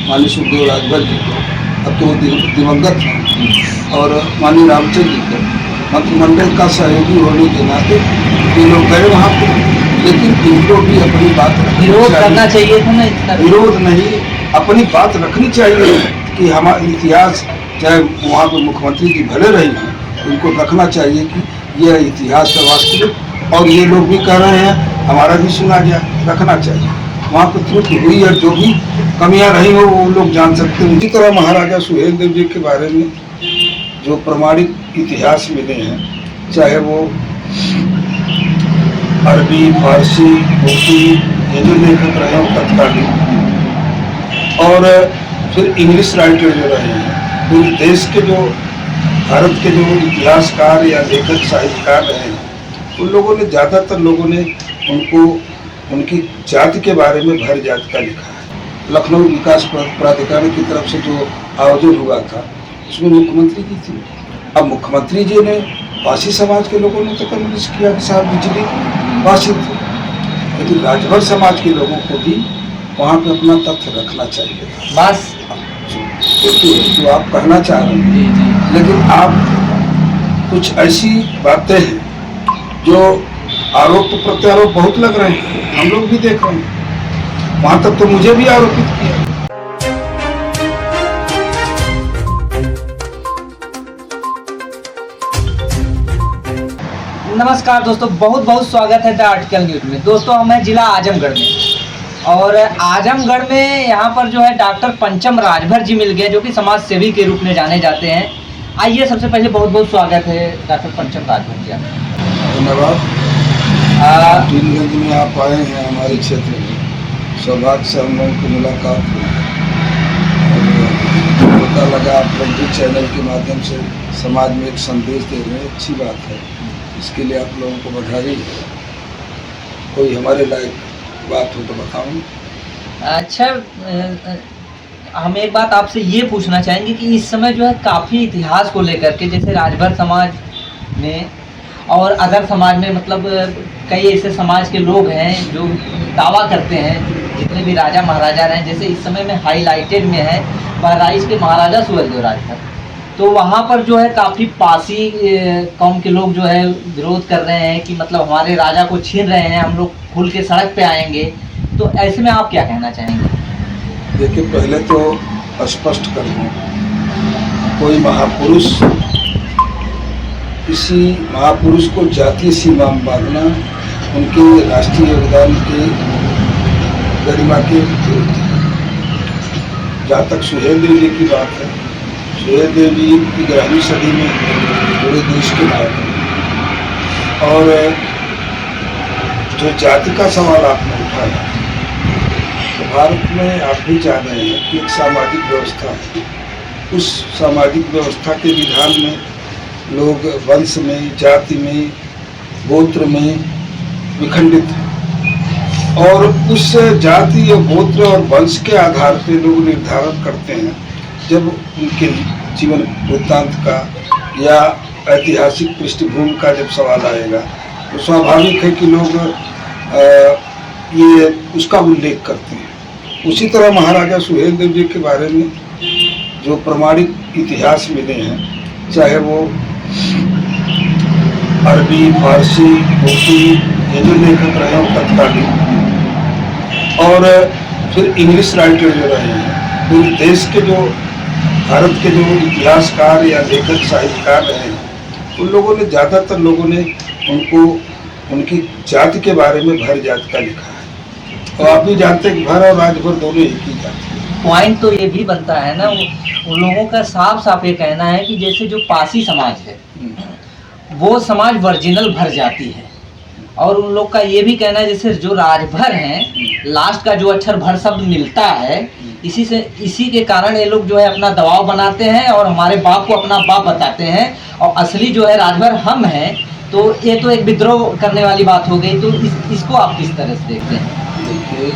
माननीय सुखदेव राजभर जी को, अब तो वो दिवंगत हैं, और माननीय रामचंद्र जी को मंत्रिमंडल का सहयोगी होने के नाते ये लोग गए वहाँ पे, लेकिन इनको भी अपनी बात विरोध करना चाहिए था ना, इतना विरोध नहीं, अपनी बात रखनी चाहिए कि हमारा इतिहास, चाहे वहाँ पर मुख्यमंत्री जी भले रही हैं, उनको रखना चाहिए कि यह इतिहास है वास्तविक, और ये लोग भी कह रहे हैं हमारा भी सुना गया, रखना चाहिए। वहाँ पर त्रुटि हुई और जो भी कमियां रही हो वो लोग जान सकते हैं। इसी तरह महाराजा सुहेल देव जी के बारे में जो प्रमाणित इतिहास मिले हैं, चाहे वो अरबी, फारसी, तुर्की, ये जो लेखक रहे हैं तत्कालीन, और फिर इंग्लिश राइटर जो रहे हैं, पूरे देश के जो भारत के जो इतिहासकार या लेखक साहित्यकार रहे हैं, उन लोगों ने, ज़्यादातर लोगों ने उनको उनकी जाति के बारे में भर जाति का लिखा है। लखनऊ विकास प्राधिकरण की तरफ से जो आयोजन हुआ था उसमें मुख्यमंत्री जी थी। अब मुख्यमंत्री जी ने, पासी समाज के लोगों ने तो कम्युनिस्ट किया कि साहब बिजली पासी थी, लेकिन राजभर समाज के लोगों को भी वहाँ पे अपना तथ्य रखना चाहिए। बस देखिए जो आप कहना चाह रहे हैं, लेकिन आप कुछ ऐसी बातें हैं जो आरोप प्रत्यारोप बहुत लग रहे हैं, हम लोग भी देख रहे हैं, वहाँ तक तो मुझे भी आरोपित किया। नमस्कार दोस्तों, बहुत बहुत स्वागत है द आर्टिकल न्यूज में। दोस्तों हम हैं जिला आजमगढ़ में, और आजमगढ़ में यहाँ पर जो है डॉक्टर पंचम राजभर जी मिल गए, जो कि समाज सेवी के रूप में जाने जाते हैं। आइए, सबसे पहले बहुत बहुत स्वागत है डॉक्टर पंचम राजभर जी। धन्यवाद। टीनगंज में आप आए हैं हमारे क्षेत्र में, सौभाग्य से हम लोगों की मुलाकात हुई, पता लगा आप लोग भी चैनल के माध्यम से समाज में एक संदेश दे रहे हैं, अच्छी बात है, इसके लिए आप लोगों को बधाई है। कोई हमारे लायक बात हो तो बताऊँ। अच्छा, हम एक बात आपसे ये पूछना चाहेंगे कि इस समय जो है काफ़ी इतिहास को लेकर के, जैसे राजभर समाज में और अदर समाज में, मतलब कई ऐसे समाज के लोग हैं जो दावा करते हैं, जितने भी राजा महाराजा रहे, जैसे इस समय में हाईलाइटेड में है बहराइच के महाराजा सुहेलदेव राजभर, तो वहाँ पर जो है काफ़ी पासी कौम के लोग जो है विरोध कर रहे हैं कि मतलब हमारे राजा को छीन रहे हैं, हम लोग खुल के सड़क पे आएंगे। तो ऐसे में आप क्या कहना चाहेंगे? देखिए, पहले तो स्पष्ट कर दूँ, कोई महापुरुष, किसी महापुरुष को जातीय सीमा में बांधना उनके राष्ट्रीय योगदान के गरिमा के विरुद्ध है। जहाँ तक सुहेल देव जी की बात है, सुहेल देव जी की 11वीं सदी में पूरे देश के नायक हैं, और जो जाति का सवाल आपने उठाया, तो भारत में आप भी जान रहे हैं कि एक सामाजिक व्यवस्था है। उस सामाजिक व्यवस्था के विधान में लोग वंश में, जाति में, गोत्र में विखंडित हैं, और उस जाति और गोत्र और वंश के आधार पर लोग निर्धारण करते हैं। जब उनके जीवन वृत्तांत का या ऐतिहासिक पृष्ठभूमि का जब सवाल आएगा, तो स्वाभाविक है कि लोग ये उसका उल्लेख करते हैं। उसी तरह महाराजा सुहेल देव जी के बारे में जो प्रमाणित इतिहास मिले हैं, चाहे वो अरबी, फारसी, तुर्की, ये जो लेखक रहे हैं तत्कालीन, और फिर इंग्लिश राइटर जो रहे हैं, पूरे देश के जो भारत के जो इतिहासकार या लेखक साहित्यकार रहे हैं, उन लोगों ने, ज़्यादातर लोगों ने उनको उनकी जाति के बारे में भर जाति का लिखा है। और आप भी जानते हैं कि भर और राजभर दोनों एक ही जाति है। पॉइंट तो ये भी बनता है ना, उन लोगों का साफ साफ ये कहना है कि जैसे जो पासी समाज है वो समाज वर्जिनल भर जाती है, और उन लोग का ये भी कहना है जैसे जो राजभर हैं, लास्ट का जो अक्षर भर शब्द मिलता है, इसी के कारण ये लोग जो है अपना दबाव बनाते हैं और हमारे बाप को अपना बाप बताते हैं, और असली जो है राजभर हम हैं। तो ये तो एक विद्रोह करने वाली बात हो गई। तो इसको आप किस तरह से देखते हैं? देखिए,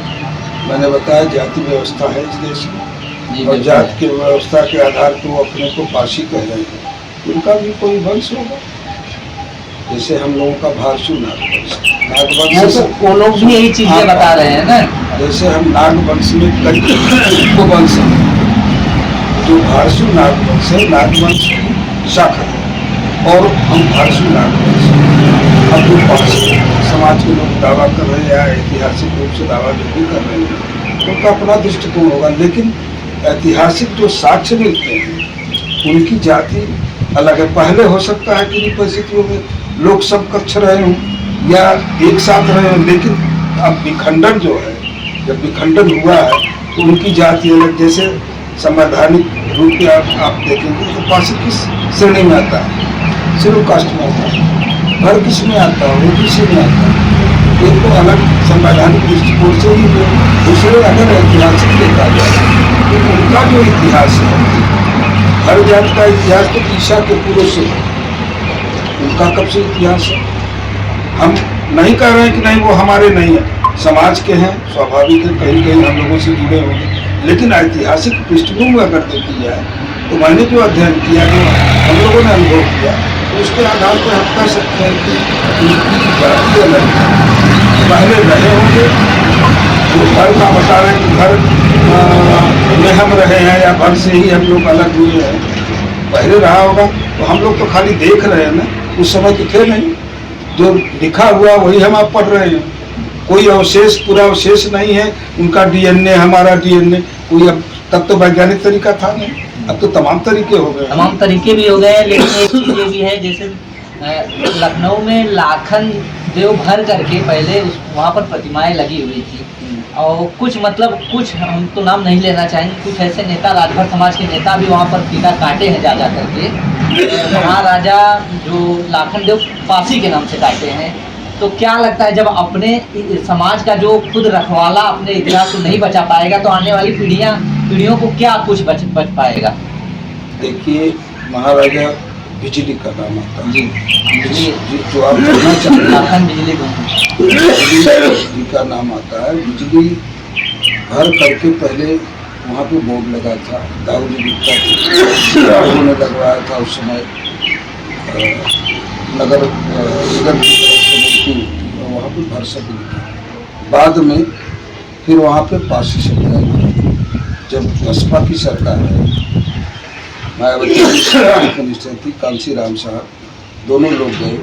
मैंने बताया जाति व्यवस्था है इस देश में, और जाति की व्यवस्था के आधार पर वो अपने को पासी कह रहे हैं। उनका भी कोई वंश होगा, जैसे हम लोगों का भारसु नाग वंश। नागवंश से वो लोग भी यही चीजें बता रहे हैं ना। जैसे हम नागवंश में कई उपवंश हैं, जो भारसु नागवंश है, नागवंश की शाखा है, और हम भारसु नागवंश अब जो पारसी समाज के लोग दावा कर रहे हैं या ऐतिहासिक रूप से दावा जो भी कर रहे हैं, तो उनका अपना दृष्टिकोण होगा, लेकिन ऐतिहासिक जो साक्ष्य मिलते हैं उनकी जाति अलग है। पहले हो सकता है कि इन परिस्थितियों में लोग सब कक्ष रहे हों या एक साथ रहे हों, लेकिन अब विखंडन जो है, जब विखंडन हुआ है तो उनकी जाति अलग। जैसे संवैधानिक रूप में आप देखेंगे तो पारसी किस श्रेणी में आता है? शेड्यूल कास्ट में आता है। घर किस में आता है? ओबीसी में आता है। एक तो अलग संवैधानिक दृष्टिकोण से ही जो दूसरे अगर ऐतिहासिक देखा जाए तो उनका जो इतिहास है, हर जाति का इतिहास तो ईसा के पूर्व से है, उनका कब से इतिहास है? हम नहीं कह रहे हैं कि नहीं वो हमारे नहीं है, समाज के हैं, स्वाभाविक है, कहीं कहीं हम लोगों से जुड़े होंगे, लेकिन ऐतिहासिक पृष्ठभूमि अगर देखी जाए तो मैंने जो अध्ययन किया, जो हम लोगों ने अनुभव किया, तो उसके आधार पर हम कह सकते हैं कि उनकी जाति अलग है। पहले रहे होंगे, जो घर का बता रहे हैं कि घर में हम रहे हैं या घर से ही हम लोग अलग हुए हैं, पहले रहा होगा, तो हम लोग तो खाली देख रहे हैं ना, उस समय तो थे नहीं, जो लिखा हुआ वही हम आप पढ़ रहे हैं। कोई अवशेष, पूरा अवशेष नहीं है उनका डीएनए, हमारा डीएनए, कोई अब तब तो वैज्ञानिक तरीका था नहीं, अब तो तमाम तरीके हो गए, तमाम तरीके भी हो गए हैं। लेकिन एक चीज ये भी है, जैसे लखनऊ में लाखन देव भर करके पहले वहाँ पर प्रतिमाएं लगी हुई थी, और कुछ मतलब कुछ हम तो नाम नहीं लेना चाहेंगे, कुछ ऐसे नेता, राजभर समाज के नेता भी वहाँ पर फीता काटे हैं जा करके। महाराजा जो लाखन देव पासी के नाम से काटे हैं। तो क्या लगता है, जब अपने समाज का जो खुद रखवाला अपने इतिहास को नहीं बचा पाएगा तो आने वाली पीढ़ियों को क्या कुछ बच पाएगा? देखिए, महाराजा बिजली का नाम आता है जी, बिजली जो आप कहना चाहते हैं, लाखन बिजली बिजली का नाम आता है। बिजली घर करके पहले वहाँ पे बोर्ड लगा था, दाऊदी गुप्ता उन्होंने लगवाया था उस समय, नगर वहाँ पे भरसक लिखा। बाद में फिर वहाँ पे पारसी शब्द आया। जब बसपा की सरकार है, मायावती मिनिस्टर थी, कांसी राम साहब, दोनों लोग गए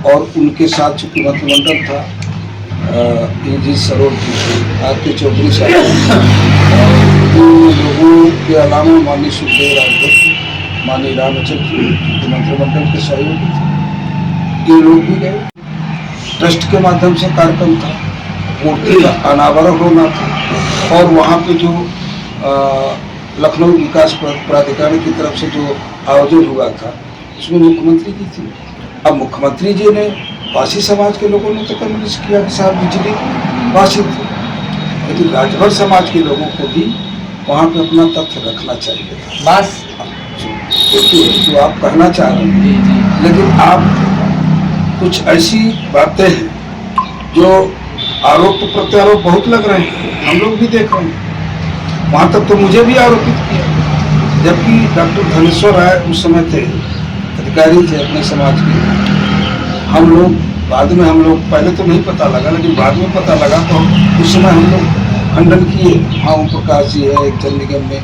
और उनके साथ चूंकि मंत्रिमंडल था, जी सरोज जी थे, आर.के. चौधरी साहब, लोगों के अलावा माननीय सुखदेव राजभर, माननीय रामचंद्र जी मंत्रिमंडल के सहयोगी थे, ये लोग भी गए। ट्रस्ट के माध्यम से कार्यक्रम था, मूर्ति का अनावरण होना था, और वहाँ पे जो लखनऊ विकास प्राधिकरण की तरफ से जो आयोजन हुआ था उसमें मुख्यमंत्री जी थी। अब मुख्यमंत्री जी ने, पासी समाज के लोगों ने तो कम्युनिस्ट किया कि साहब बिजली पासी थी, लेकिन राजभर समाज के लोगों को भी वहाँ पे अपना तथ्य रखना चाहिए था। बस देखिए, जो आप कहना चाह रहे हैं, लेकिन आप कुछ ऐसी बातें हैं जो आरोप प्रत्यारोप बहुत लग रहे हैं, हम लोग भी देख रहे हैं। वहाँ तक तो मुझे भी आरोपित किया, जबकि डॉक्टर धनेश्वर राय उस समय थे, अधिकारी थे अपने समाज के। हम लोग बाद में, हम लोग पहले तो नहीं पता लगा, लेकिन बाद में पता लगा, तो उस समय हम लोग खंडन किए। हाँ, ओम प्रकाश जी है एक जल निगम में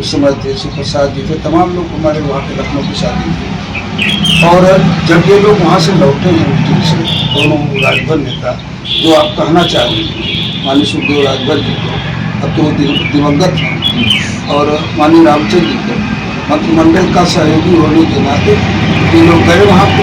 उस समय थे, सुप्रसाद जी थे, तमाम लोग हमारे वहाँ के लखनऊ की शादी थी। और जब ये लोग वहाँ से लौटे हैं उज्जैन से, दोनों राजभर नेता, जो आप कहना चाह रहे हैं, माननीय सुखदेव राजभर जी को, अब तो वो दिवंगत हैं, और माननीय रामचंद्र जी को मंत्रिमंडल का सहयोगी होने के नाते ये लोग गए वहाँ पे,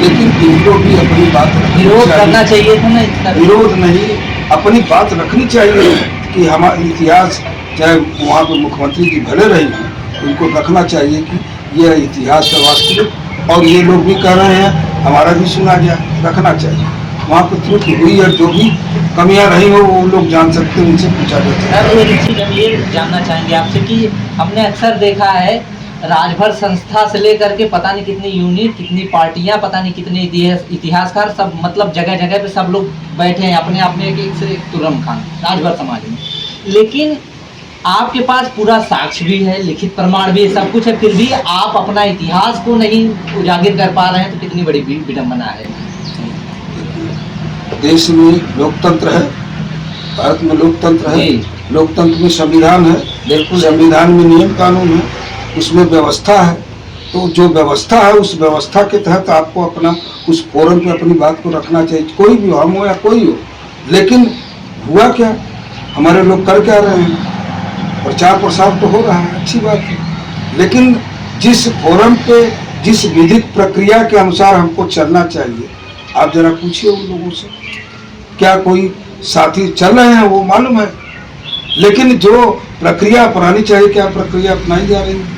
लेकिन इनको भी अपनी बात विरोध करना चाहिए था ना, इतना विरोध नहीं, अपनी बात रखनी चाहिए कि हमारा इतिहास, चाहे वहाँ पे मुख्यमंत्री जी भले रहे हैं, उनको रखना चाहिए कि यह इतिहास का वास्तविक, और ये लोग भी कह रहे हैं हमारा भी सुना गया, रखना चाहिए। वहाँ पर त्रुटि हुई और जो भी कमियां रही हो वो लोग जान सकते हैं, उनसे पूछा जा सकता है। एक चीज हम ये जानना चाहेंगे आपसे कि हमने अक्सर देखा है राजभर संस्था से लेकर के पता नहीं कितनी यूनिट, कितनी पार्टियां, पता नहीं कितने इतिहासकार, सब मतलब जगह जगह पे सब लोग बैठे हैं अपने अपने एक से एक तुरम खान राजभर समाज में। लेकिन आपके पास पूरा साक्ष्य भी है, लिखित प्रमाण भी है, सब कुछ है, फिर भी आप अपना इतिहास को नहीं उजागर कर पा रहे हैं, तो कितनी बड़ी विडंबना है। देश में लोकतंत्र है, भारत में लोकतंत्र है, जी। लोकतंत्र में संविधान है, बिल्कुल। संविधान में नियम कानून है, उसमें व्यवस्था है। तो जो व्यवस्था है उस व्यवस्था के तहत आपको अपना उस फोरम पे अपनी बात को रखना चाहिए, कोई भी हो, हम हो या कोई हो। लेकिन हुआ क्या, हमारे लोग कर क्या रहे हैं, प्रचार प्रसार तो हो रहा है, अच्छी बात है, लेकिन जिस फोरम पे जिस विधिक प्रक्रिया के अनुसार हमको चलना चाहिए, आप जरा पूछिए उन लोगों से, क्या कोई साथी चल रहे हैं, वो मालूम है, लेकिन जो प्रक्रिया अपनानी चाहिए, क्या प्रक्रिया अपनाई जा रही है?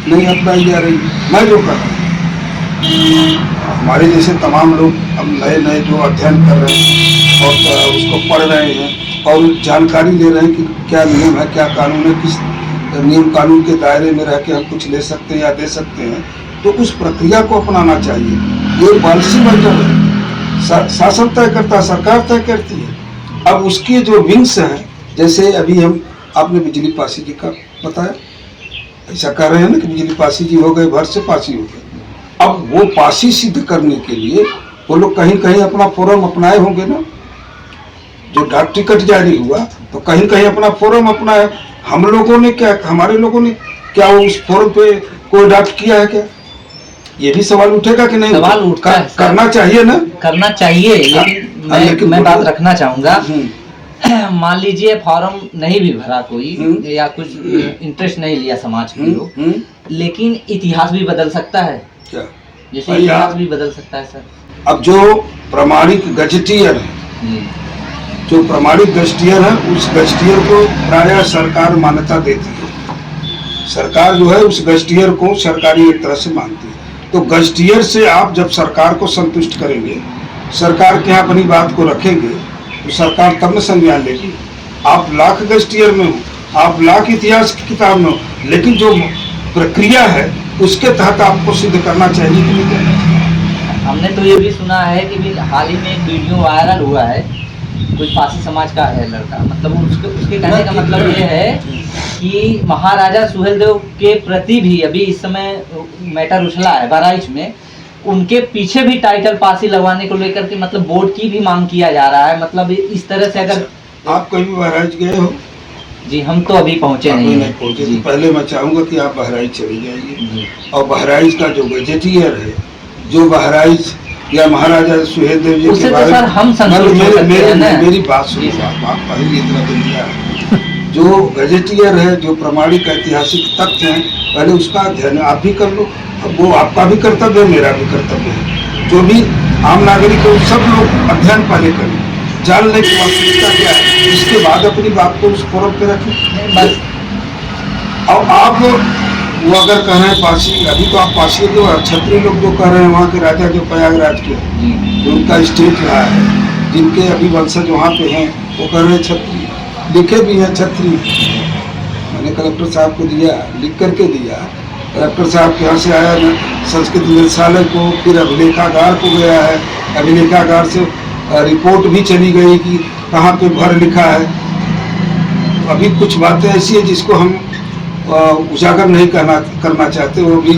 नहीं अपनाई जा रही। मैं जो कर रहा हूँ, हमारे जैसे तमाम लोग अब नए नए जो अध्ययन कर रहे हैं और उसको पढ़ रहे हैं और जानकारी ले रहे हैं कि क्या नियम है, क्या कानून है, किस नियम कानून के दायरे में रह के हम कुछ ले सकते हैं या दे सकते हैं, तो उस प्रक्रिया को अपनाना चाहिए। ये पॉलिसी मैटर है, शासन तय करता है, सरकार तय करती है। अब उसकी जो विंग्स हैं, जैसे अभी हम आपने बिजली पासी जी का बताया, ऐसा कह रहे हैं ना कि बिजली पासी जी हो गए, भर से पासी हो गए। अब वो पासी सिद्ध करने के लिए वो लोग कहीं कहीं अपना फोरम अपनाए होंगे ना, जो डाक टिकट जारी हुआ तो कहीं कहीं अपना फोरम अपनाया। हम लोगों ने क्या, हमारे लोगों ने क्या उस फोरम पे कोई डाक किया है क्या? ये भी सवाल उठेगा कि नहीं? सवाल उठता है, करना चाहिए ना, करना चाहिए, लेकिन मैं बात रखना चाहूंगा। मान लीजिए फॉर्म नहीं भी भरा कोई या कुछ इंटरेस्ट नहीं लिया समाज के लोग, लेकिन इतिहास भी बदल सकता है। क्या? जैसे इतिहास भी बदल सकता है सर। अब जो प्रमाणिक गजटियर है, जो प्रमाणिक गजटियर है, उस गजटियर को प्रायः सरकार मान्यता देती है। सरकार जो है उस गजटियर को सरकारी एक तरह से मानती है। तो गजटियर से आप जब सरकार को संतुष्ट करेंगे, सरकार के यहाँ अपनी बात को रखेंगे, तो सरकार तब न संज्ञान लेगी। आप लाख गजटियर में हो, आप लाख इतिहास की किताब में हो, लेकिन जो प्रक्रिया है उसके तहत आपको सिद्ध करना चाहिए कि नहीं करना चाहिए। हमने तो ये भी सुना है कि भी हाल ही में एक वीडियो वायरल हुआ है, कोई पासी समाज का है लड़का, मतलब उसके कहने का मतलब ये है कि महाराजा सुहेलदेव के प्रति भी अभी इस समय मैटर उछला है बहराइच में, उनके पीछे भी टाइटल पासी लगवाने को लेकर के मतलब बोर्ड की भी मांग किया जा रहा है। मतलब इस तरह से अगर आप कभी बहराइच गए हो? जी हम तो अभी पहुंचे नहीं हैं। पहुंचे तो पहले मैं चाहूंगा कि आप बहराइच चले जाइए और बहराइच का जो गजेटियर है, जो बहराइच या महाराजा सुहेलदेव जी के बारे में, मेरी बात सुनिए, आप पहले इतना दिन दिया, जो गजेटियर है, जो प्रमाणिक ऐतिहासिक तथ्य हैं, पहले उसका अध्ययन आप भी कर लो। अब वो आपका भी कर्तव्य है, मेरा भी कर्तव्य है, जो भी आम नागरिक है सब लोग अध्ययन पहले करें, जान लें कि वास्तविकता क्या है, इसके बाद अपनी बात को उस फोरम पे रखें। बस और आप वो अगर कह रहे हैं पासी, अभी तो आप पासी जो क्षत्रिय लोग जो कह रहे हैं, वहाँ के राजा जो प्रयागराज के, जो उनका स्टेट रहा है, जिनके अभी वंशज वहाँ पे हैं, वो कह रहे हैं क्षत्रिय, लिखे भी हैं क्षत्रिय। मैंने कलेक्टर साहब को दिया, लिख करके दिया, कलेक्टर साहब के यहाँ से आया ना, संस्कृत निदेशालय को, फिर अभिलेखागार को गया है, अभिलेखागार से रिपोर्ट भी चली गई कि कहाँ पे भर लिखा है। अभी कुछ बातें ऐसी है जिसको हम उजागर नहीं करना चाहते, वो भी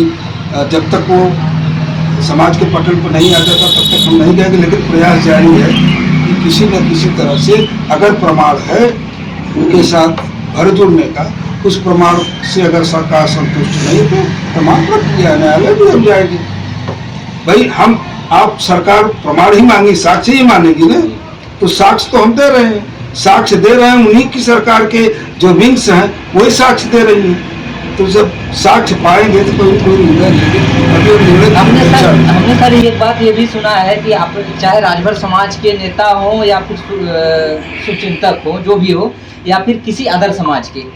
जब तक वो समाज के पटल पर नहीं आ जाता तब तक हम नहीं कहेंगे, लेकिन प्रयास जारी है कि किसी न किसी तरह से अगर प्रमाण है उनके साथ भर जुड़ने का, उस प्रमाण से अगर सरकार संतुष्ट नहीं तो प्रमाण प्रक्रिया न्यायालय भी हम जाएगी। भाई हम आप सरकार प्रमाण ही मांगी, साक्ष्य ही मानेगी ना, तो साक्ष्य तो हम दे रहे हैं, साक्ष्य दे रहे हैं, उन्हीं की सरकार के जो विंग्स हैं वही साक्ष्य दे रही हैं। तो जब साक्ष्य पाएंगे तो कोई निर्णय। हमने सर एक बात ये भी सुना है कि आप चाहे राजभर समाज के नेता हो या कुछ शुभचिंतक हो, जो भी हो, या फिर किसी अदर समाज के,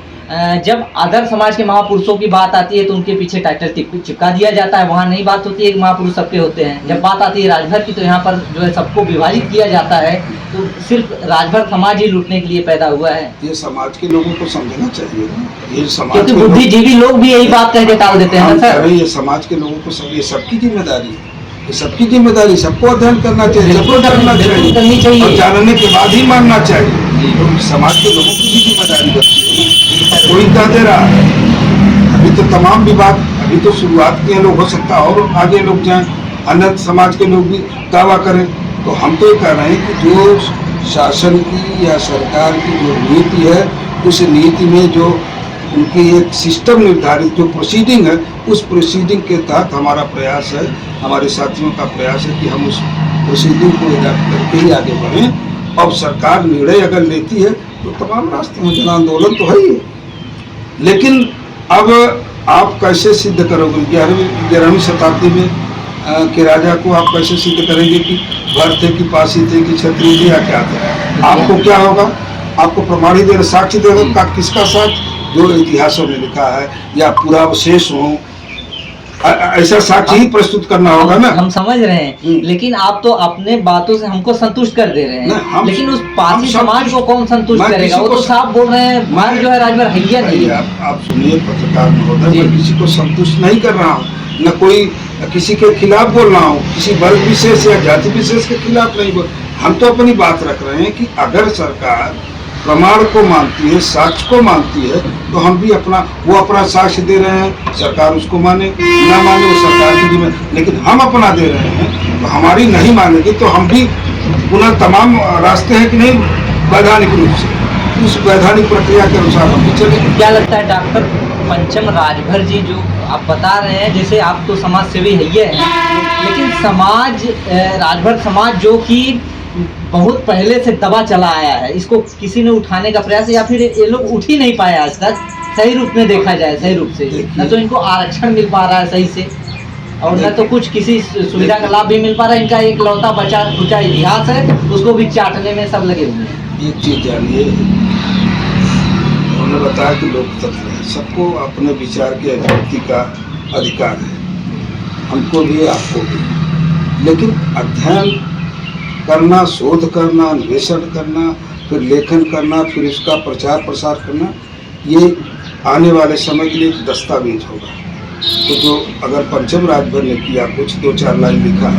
जब अदर समाज के महापुरुषों की बात आती है तो उनके पीछे टाइटल चिपका दिया जाता है, वहाँ नहीं बात होती है कि महापुरुष सबके होते हैं। जब बात आती है राजभर की तो यहाँ पर जो है सबको विभाजित किया जाता है, तो सिर्फ राजभर समाज ही लूटने के लिए पैदा हुआ है। ये समाज के लोगों को समझना चाहिए, ये समाज क्योंकि बुद्धिजीवी लोग भी यही बात कह के टाल देते हैं ना सर। ये समाज के लोगों को सब, ये सबकी जिम्मेदारी है, ये सबकी जिम्मेदारी, सबको अध्ययन करना चाहिए, सबको जानना चाहिए और जानने के बाद ही मानना चाहिए। तो समाज के लोगों की भी जिम्मेदारी बनती है। कोई कह दे रहा है, अभी तो तमाम विवाद, अभी तो शुरुआत किए लोग, हो सकता है और आगे लोग जाएं, अन्य समाज के लोग भी दावा करें, तो हम तो ये कह रहे हैं कि जो शासन की या सरकार की जो नीति है, उस नीति में जो उनकी एक सिस्टम निर्धारित जो प्रोसीडिंग है, उस प्रोसीडिंग के तहत हमारा प्रयास है, हमारे साथियों का प्रयास है कि हम उस प्रोसीडिंग को अडॉप्ट करके ही आगे बढ़ें। अब सरकार निर्णय अगर लेती है तो तमाम रास्ते में जन आंदोलन तो है ही है, लेकिन अब आप कैसे सिद्ध करोगे? 11वीं शताब्दी में के राजा को आप कैसे सिद्ध करेंगे कि भर थे कि पासी थे कि क्षत्रिय थे या क्या थे? आपको क्या होगा? आपको प्रमाणी देना, साक्षी देगा, किसका साक्ष्य? जो इतिहासों में लिखा है या पुरावशेष हो, ऐसा साक्ष्य ही प्रस्तुत करना होगा ना। हम समझ रहे हैं, लेकिन आप तो अपने बातों से हमको संतुष्ट कर दे रहे हैं, लेकिन उस पासी समाज को कौन संतुष्ट करेगा? वो तो साफ बोल रहे हैं भर जो है राजभर हैया नहीं है। आप सुनिए पत्रकार महोदय, मैं किसी को संतुष्ट नहीं कर रहा हूँ, न कोई किसी के खिलाफ बोल रहा हूँ, किसी वर्ग विशेष या जाति विशेष के खिलाफ नहीं बोल। हम तो अपनी बात रख रहे हैं कि अगर सरकार प्रमाण को मानती है, साक्ष्य को मानती है, तो हम भी अपना साक्ष्य दे रहे हैं, सरकार उसको माने ना माने वो सरकार की जिम्मेदारी, लेकिन हम अपना दे रहे हैं, तो हमारी नहीं मानेगी तो हम भी पुनः तमाम रास्ते हैं कि नहीं वैधानिक रूप से, उस वैधानिक प्रक्रिया के अनुसार हम भी चलेंगे। क्या लगता है डॉक्टर पंचम राजभर जी, जो आप बता रहे हैं, जैसे आप तो समाज सेवी है, लेकिन समाज राजभर समाज जो कि बहुत पहले से दबा चला आया है, इसको किसी ने उठाने का प्रयास, या फिर ये लोग उठ ही नहीं पाए आज तक सही रूप में देखा जाए, सही रूप से न तो इनको आरक्षण मिल पा रहा है सही से, और न तो कुछ किसी सुविधा का लाभ भी मिल पा रहा है। इनका एक लौता बचा खुचा इतिहास है, उसको भी चाटने में सब लगे हुए हैं। एक चीज जानिए, उन्होंने बताया कि लोकतंत्र है, सबको अपने विचार के अभिव्यक्ति का अधिकार है, हमको भी आपको भी, लेकिन अध्ययन करना, शोध करना, अन्वेषण करना, फिर लेखन करना, फिर उसका प्रचार प्रसार करना, ये आने वाले समय के लिए एक दस्तावेज होगा। तो जो अगर पंचम राजभर ने किया, कुछ 2-4 लाइन लिखा,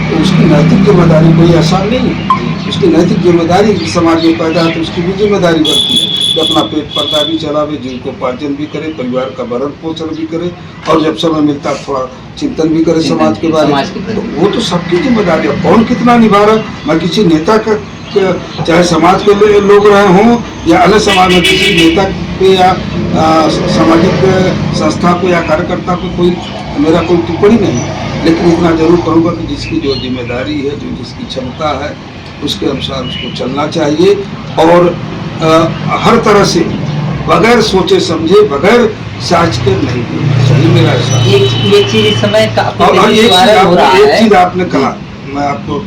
तो उसकी नैतिक जिम्मेदारी कोई आसान नहीं है। उसकी नैतिक जिम्मेदारी समाज में पैदा है तो उसकी भी जिम्मेदारी बनती है कि अपना पेट पर्दा भी चलावे, जीविकोपार्जन भी करे, परिवार का भरण पोषण भी करे, और जब समय मिलता है थोड़ा चिंतन भी करे समाज के बारे में। तो वो तो सबकी जिम्मेदारी है, कौन कितना निभा रहा। मैं किसी नेता का, चाहे समाज के लोग रहे हों या अन्य समाज में, किसी नेता पे या सामाजिक संस्था को या कार्यकर्ता पे कोई मेरा कोई टिप्पणी नहीं है, लेकिन इतना जरूर कहूँगा कि जिसकी जो जिम्मेदारी है, जो जिसकी क्षमता है, उसके अनुसार उसको चलना चाहिए, और हर तरह से बगैर सोचे समझे, बगैर साक्ष्य के नहीं बोलना चाहिए। मेरा ऐसा ये चीज इस समय और एक चीज आपने कहा, मैं आपको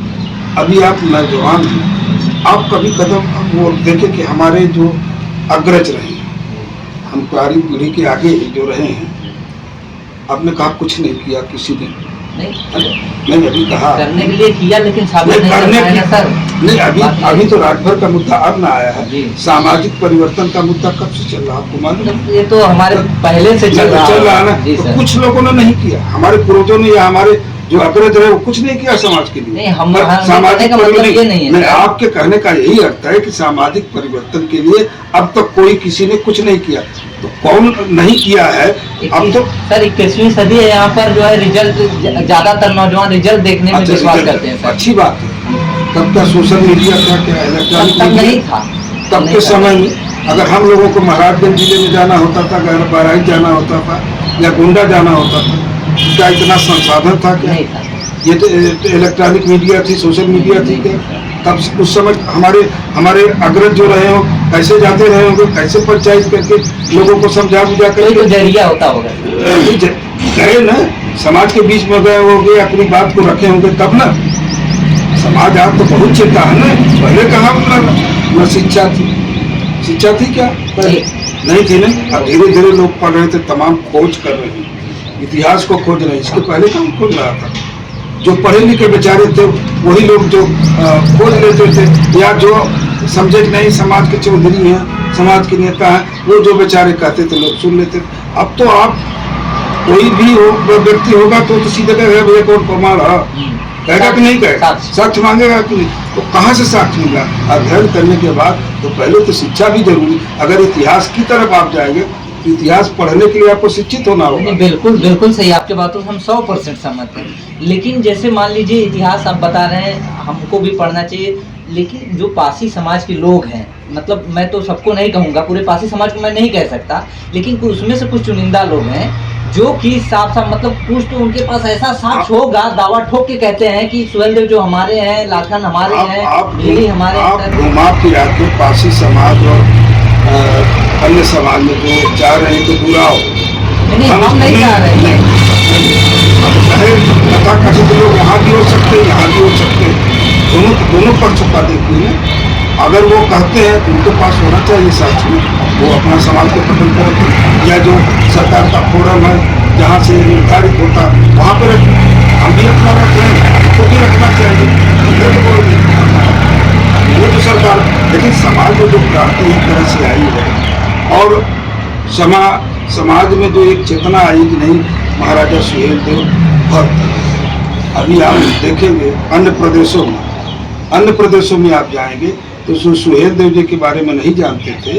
अभी आप नौजवान हैं, आप कभी कदम वो देखें कि हमारे जो अग्रज रहे, हम हमारी पीढ़ी के आगे जो रहे हैं, आपने कहा कुछ नहीं किया किसी ने, नहीं अभी कहा करने के लिए किया, लेकिन साबित नहीं कर पाए ना सर। नहीं, अभी तो राजभर का मुद्दा अब ना आया है, सामाजिक परिवर्तन का मुद्दा कब से चल रहा है आपको मालूम है? ये तो हमारे पहले से चल रहा है ना। तो कुछ लोगों ने नहीं किया, हमारे पूर्वजों ने या हमारे जो अग्रज रहे वो कुछ नहीं किया समाज के लिए। नहीं, सामाजिक मतलब ये नहीं है। आपके कहने का यही अर्थ है कि सामाजिक परिवर्तन के लिए अब तक कोई किसी ने कुछ नहीं किया, तो कौन नहीं किया है? अब तो सर 21वीं सदी है, यहाँ पर जो है रिजल्ट, ज्यादातर नौजवान रिजल्ट देखने में विश्वास करते हैं। अच्छी बात है, तब क्या सोशल मीडिया था, क्या इलेक्ट्रॉनिक नहीं था तब के समय में। अगर हम लोगों को महाराजगंज जिले में जाना होता था, बहराइच जाना होता था या गोंडा जाना होता था, क्या इतना संसाधन था? क्या नहीं था। ये तो इलेक्ट्रॉनिक मीडिया थी, सोशल मीडिया थी क्या? तब उस समय हमारे अग्रज जो रहे हो कैसे जाते रहे होंगे, कैसे पंचायत करके लोगों को समझा बुझा कर जरिया होता होगा, गए ना, समाज के बीच में गए होंगे, अपनी बात को रखे होंगे, तब ना समाज आप तो बहुत चिंता है ना। पहले कहाँ न शिक्षा थी क्या? नहीं थी ना। अब धीरे धीरे लोग पढ़ रहे थे, तमाम खोज कर रहे हैं, इतिहास को खोज रहे हैं। इसके पहले कहाँ खोज रहा था? जो पढ़े लिखे बेचारे थे वही लोग जो खोज लेते थे, या जो समझे कि नहीं समाज के चौधरी हैं, समाज के नेता हैं, वो जो बेचारे कहते थे लोग सुन लेते थे। अब तो आप कोई भी व्यक्ति होगा तो सीधे कहेगा भैया कौन प्रमाण है, कहेगा कि नहीं कहेगा, साक्ष्य मांगेगा कि नहीं। तो कहाँ से साक्ष्य मिलेगा? अध्ययन करने के बाद तो पहले तो शिक्षा भी जरूरी। अगर इतिहास की तरफ आप जाएंगे इतिहास पढ़ने के लिए आपको शिक्षित होना होगा। नहीं, बिल्कुल बिल्कुल सही, आपके बातों से हम 100% सहमत हैं। लेकिन जैसे मान लीजिए इतिहास आप बता रहे हैं, हमको भी पढ़ना चाहिए, लेकिन जो पासी समाज के लोग हैं, मतलब मैं तो सबको नहीं कहूँगा, पूरे पासी समाज को मैं नहीं कह सकता, लेकिन उसमें से कुछ चुनिंदा लोग हैं जो कि साफ साफ मतलब कुछ तो उनके पास ऐसा साक्ष्य होगा, दावा ठोक के कहते हैं कि सुहेलदेव जो हमारे हैं, लाखन हमारे हैं, बिजली हमारे आप हैं। घुमा फिरा के पासी समाज और अन्य समाज में जो चाह रहे हैं कि बुरा हो, नहीं, हम नहीं चाह रहे हैं। चाहे तथाकथित लोग वहाँ भी हो सकते हैं, यहाँ भी हो सकते हैं, दोनों पक्षों का देखिए। अगर वो कहते हैं तो उनके पास होना चाहिए साक्षी, वो अपना समाज को पसंद करें, या जो सरकार का फोरम है जहाँ से निर्धारित होता वहाँ पर हम भी अपना रख रहे हैं, हमको भी रखना चाहिए। वो तो सरकार, लेकिन समाज में जो क्रांति एक तरह से आई है और समाज में जो एक चेतना आई कि नहीं महाराजा सुहेलदेव भक्त, अभी आप देखेंगे अन्य प्रदेशों में आप जाएंगे तो सुहेलदेव जी के बारे में नहीं जानते थे,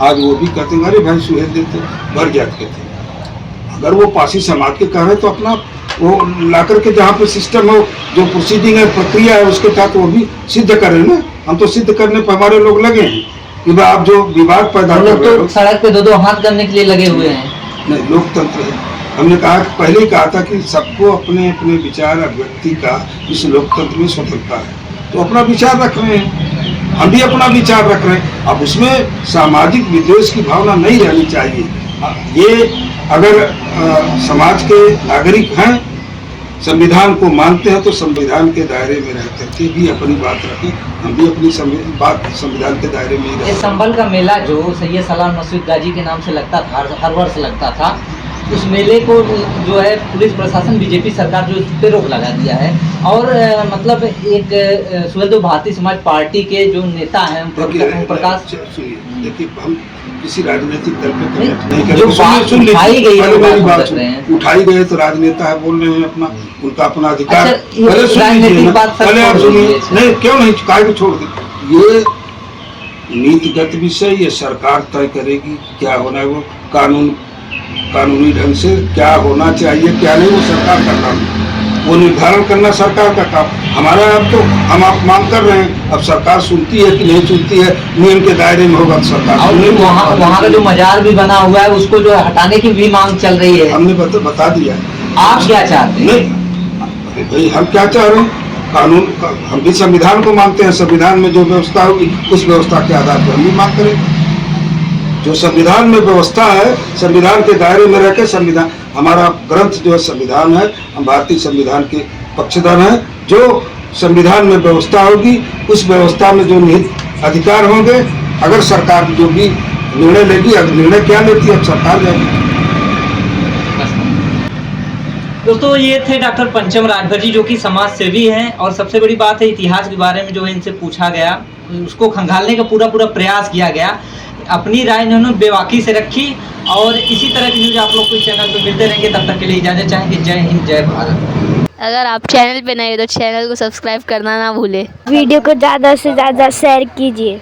आज वो भी कहते हैं अरे भाई सुहेलदेव तो भर जात के थे। अगर वो पासी समाज के कह रहे तो अपना वो ला करके जहाँ पे सिस्टम हो, जो प्रोसीडिंग है, प्रक्रिया है, उसके तहत वो भी सिद्ध करें ना। हम तो सिद्ध करने पर हमारे लोग लगे हैं कि भाई आप जो विवाद पैदा कर रहे हो, तो सड़क पे दो हाथ करने के लिए लगे हुए हैं। नहीं, लोकतंत्र है। हमने कहा पहले ही कहा था कि सबको अपने अपने विचार व्यक्ति का इस लोकतंत्र में स्वतंत्रता है, तो अपना विचार रख रहे हैं, हम भी अपना विचार रख रहे हैं। अब उसमें सामाजिक विद्वेष की भावना नहीं रहनी चाहिए। ये अगर समाज के नागरिक हैं, संविधान को मानते हैं, तो संविधान के दायरे में रह करके भी अपनी बात रखें, हम भी अपनी बात संविधान के दायरे में ही रखें। ये संभल का मेला जो सैयद सलाम मसूद गाजी के नाम से लगता था, हर वर्ष लगता था, उस मेले को जो है पुलिस प्रशासन, बीजेपी सरकार जो इस पे रोक लगा दिया है। और मतलब एक सुहेलदेव भारतीय समाज पार्टी के जो नेता हैं प्रकाश, देखिए हम किसी राजनीतिक दल पे नहीं, जो बात उठाई गई है, उठाई गई तो राजनेता है, बोल रहे हैं अपना, उनका अपना अधिकार। पहले आप सुनिए, नहीं क्यों नहीं, काय को छोड़ दे। ये नीतिगत विषय ये सरकार तय करेगी, क्या होना है वो कानूनी ढंग से क्या होना चाहिए क्या नहीं, वो सरकार का काम, वो निर्धारण करना सरकार का काम। हमारा अब तो हम आप मांग कर रहे हैं, अब सरकार सुनती है कि नहीं सुनती है, नियम के दायरे में होगा तो सरकार। वहाँ का जो मजार भी बना हुआ है उसको जो हटाने की भी मांग चल रही है। हमने बता दिया। आप क्या चाहते हैं? नहीं भाई, हम क्या चाह रहे हैं, कानून, हम भी संविधान को मानते हैं, संविधान में जो व्यवस्था होगी उस व्यवस्था के आधार पर हम भी मांग करेंगे। जो संविधान में व्यवस्था है, संविधान के दायरे में रहकर, संविधान हमारा ग्रंथ जो है संविधान है, हम भारतीय संविधान के पक्षधर हैं। जो संविधान में व्यवस्था होगी उस व्यवस्था में जो निहित अधिकार होंगे, अगर सरकार जो भी निर्णय लेगी, अगर निर्णय क्या लेती है अब सरकार जाएगी। दोस्तों ये थे डॉक्टर पंचम राजभर जी, जो कि समाज सेवी हैं, और सबसे बड़ी बात है इतिहास के बारे में जो है इनसे पूछा गया, उसको खंगालने का पूरा प्रयास किया गया। अपनी राय इन्होंने बेबाकी से रखी, और इसी तरह की न्यूज़ आप लोग को इस चैनल पर मिलते रहेंगे। तब तक के लिए इजाज़त चाहेंगे। जय हिंद, जय भारत। अगर आप चैनल पे नए हो तो चैनल को सब्सक्राइब करना ना भूले। वीडियो को ज़्यादा से ज़्यादा शेयर कीजिए।